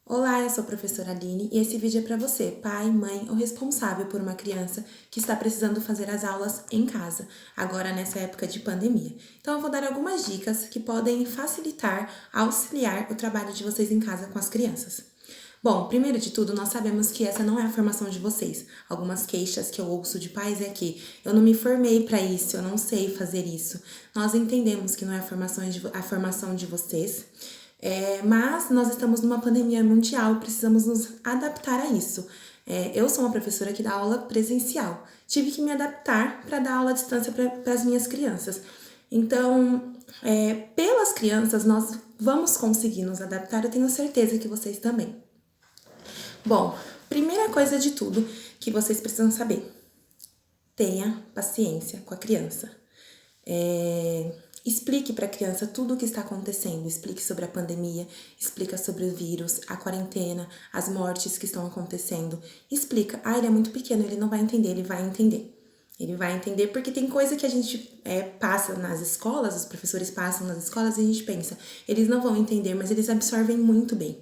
Olá, eu sou a professora Aline e esse vídeo é para você, pai, mãe ou responsável por uma criança que está precisando fazer as aulas em casa, agora nessa época de pandemia. Então eu vou dar algumas dicas que podem facilitar, auxiliar o trabalho de vocês em casa com as crianças. Bom, primeiro de tudo, nós sabemos que essa não é a formação de vocês. Algumas queixas que eu ouço de pais é que eu não me formei para isso, eu não sei fazer isso. Nós entendemos que não é a formação de vocês. Mas nós estamos numa pandemia mundial, precisamos nos adaptar a isso. Eu sou uma professora que dá aula presencial, tive que me adaptar para dar aula à distância para as minhas crianças. Então, pelas crianças, nós vamos conseguir nos adaptar, eu tenho certeza que vocês também. Bom, primeira coisa de tudo que vocês precisam saber: tenha paciência com a criança. Explique para a criança tudo o que está acontecendo, explique sobre a pandemia, explica sobre o vírus, a quarentena, as mortes que estão acontecendo. Explica, ele é muito pequeno, ele não vai entender, ele vai entender. Ele vai entender porque tem coisa que a gente passa nas escolas, os professores passam nas escolas e a gente pensa, eles não vão entender, mas eles absorvem muito bem.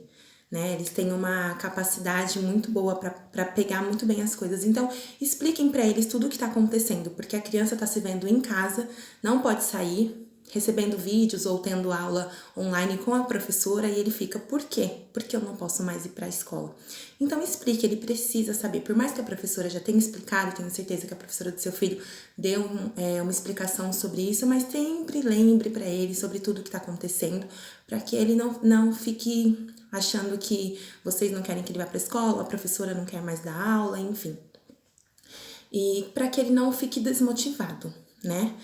Né? Eles têm uma capacidade muito boa para pegar muito bem as coisas. Então, expliquem para eles tudo o que está acontecendo, porque a criança está se vendo em casa, não pode sair, recebendo vídeos ou tendo aula online com a professora e ele fica, por quê? Porque eu não posso mais ir para a escola. Então, explique, ele precisa saber. Por mais que a professora já tenha explicado, tenho certeza que a professora do seu filho deu uma explicação sobre isso, mas sempre lembre para ele sobre tudo o que está acontecendo, para que ele não fique achando que vocês não querem que ele vá para a escola, a professora não quer mais dar aula, enfim. E para que ele não fique desmotivado, né?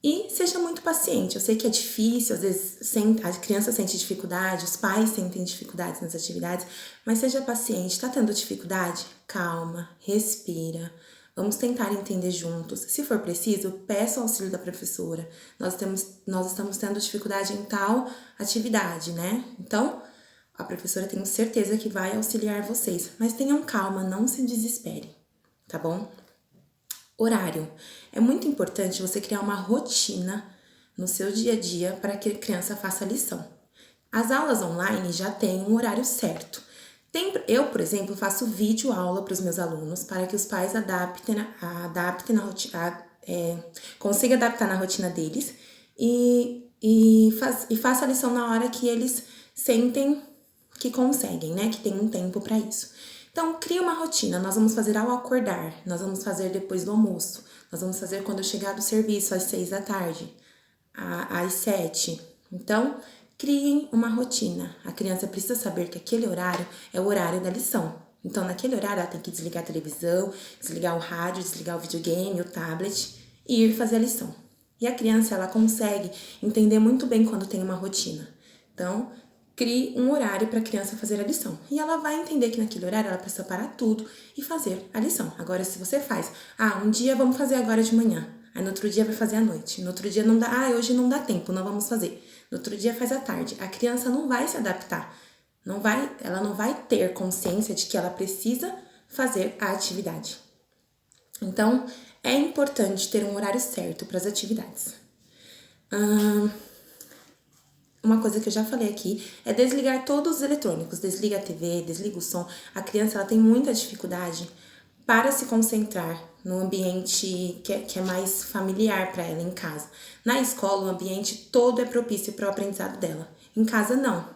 E seja muito paciente. Eu sei que é difícil, às vezes a criança sente dificuldade, os pais sentem dificuldades nas atividades, mas seja paciente. Tá tendo dificuldade? Calma, respira. Vamos tentar entender juntos. Se for preciso, peça o auxílio da professora. Nós estamos tendo dificuldade em tal atividade, né? Então, a professora tenho certeza que vai auxiliar vocês, mas tenham calma, não se desespere, tá bom? Horário. É muito importante você criar uma rotina no seu dia a dia para que a criança faça a lição. As aulas online já têm um horário certo. Eu, por exemplo, faço vídeo aula para os meus alunos para que os pais consigam adaptar na rotina deles e faça a lição na hora que eles sentem que conseguem, né? Que tem um tempo para isso. Então, cria uma rotina. Nós vamos fazer ao acordar, nós vamos fazer depois do almoço, nós vamos fazer quando eu chegar do serviço, às 6 da tarde, às 7. Então, criem uma rotina. A criança precisa saber que aquele horário é o horário da lição. Então, naquele horário, ela tem que desligar a televisão, desligar o rádio, desligar o videogame, o tablet e ir fazer a lição. E a criança, ela consegue entender muito bem quando tem uma rotina. Então, crie um horário para a criança fazer a lição. E ela vai entender que naquele horário ela precisa parar tudo e fazer a lição. Agora, se você faz, um dia vamos fazer agora de manhã, aí no outro dia vai fazer à noite, no outro dia não dá, hoje não dá tempo, não vamos fazer. No outro dia faz à tarde. A criança não vai se adaptar. Ela não vai ter consciência de que ela precisa fazer a atividade. Então, é importante ter um horário certo para as atividades. Uma coisa que eu já falei aqui é desligar todos os eletrônicos. Desliga a TV, desliga o som. A criança ela tem muita dificuldade para se concentrar no ambiente que é mais familiar para ela em casa. Na escola, o ambiente todo é propício para o aprendizado dela. Em casa, não.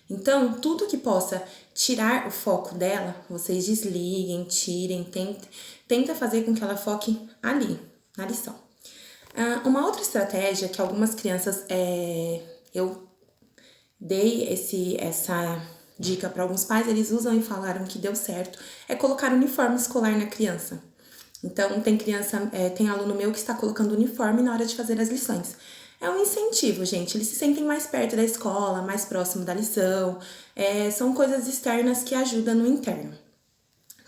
Então, tudo que possa tirar o foco dela, vocês desliguem, tirem, tenta fazer com que ela foque ali, na lição. Uma outra estratégia que algumas crianças, eu dei essa dica para alguns pais, eles usam e falaram que deu certo, é colocar uniforme escolar na criança. Então, tem aluno meu que está colocando uniforme na hora de fazer as lições. É um incentivo, gente. Eles se sentem mais perto da escola, mais próximo da lição. São coisas externas que ajudam no interno,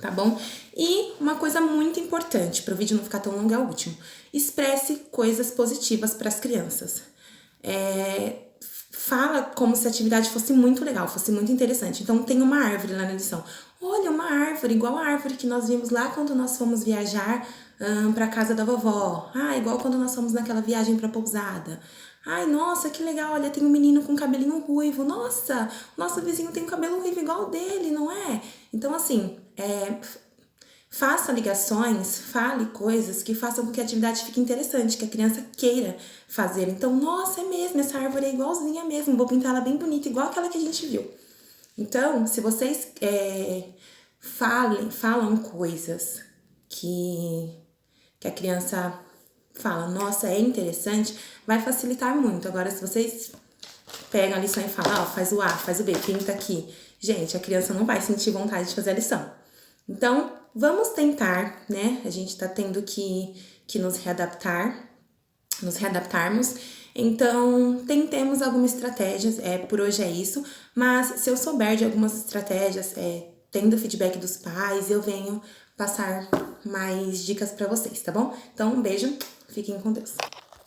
tá bom? E uma coisa muito importante, para o vídeo não ficar tão longo, é o último. Expresse coisas positivas para as crianças. Fala como se a atividade fosse muito legal, fosse muito interessante. Então, tem uma árvore lá na lição. Olha, uma árvore, igual a árvore que nós vimos lá quando nós fomos viajar para casa da vovó. Igual quando nós fomos naquela viagem para pousada. Ai, nossa, que legal, olha, tem um menino com cabelinho ruivo. Nossa, nosso vizinho tem um cabelo ruivo igual o dele, não é? Então, assim, faça ligações, fale coisas que façam com que a atividade fique interessante, que a criança queira fazer. Então, nossa, é mesmo, essa árvore é igualzinha mesmo, vou pintar ela bem bonita, igual aquela que a gente viu. Então, se vocês falam coisas que a criança fala, nossa, é interessante, vai facilitar muito. Agora, se vocês pegam a lição e falam, ó, faz o A, faz o B, pinta aqui. Gente, a criança não vai sentir vontade de fazer a lição. Então, vamos tentar, né? A gente tá tendo que nos readaptarmos. Então, tentemos algumas estratégias, por hoje é isso, mas se eu souber de algumas estratégias, tendo feedback dos pais, eu venho passar mais dicas para vocês, tá bom? Então, um beijo, fiquem com Deus.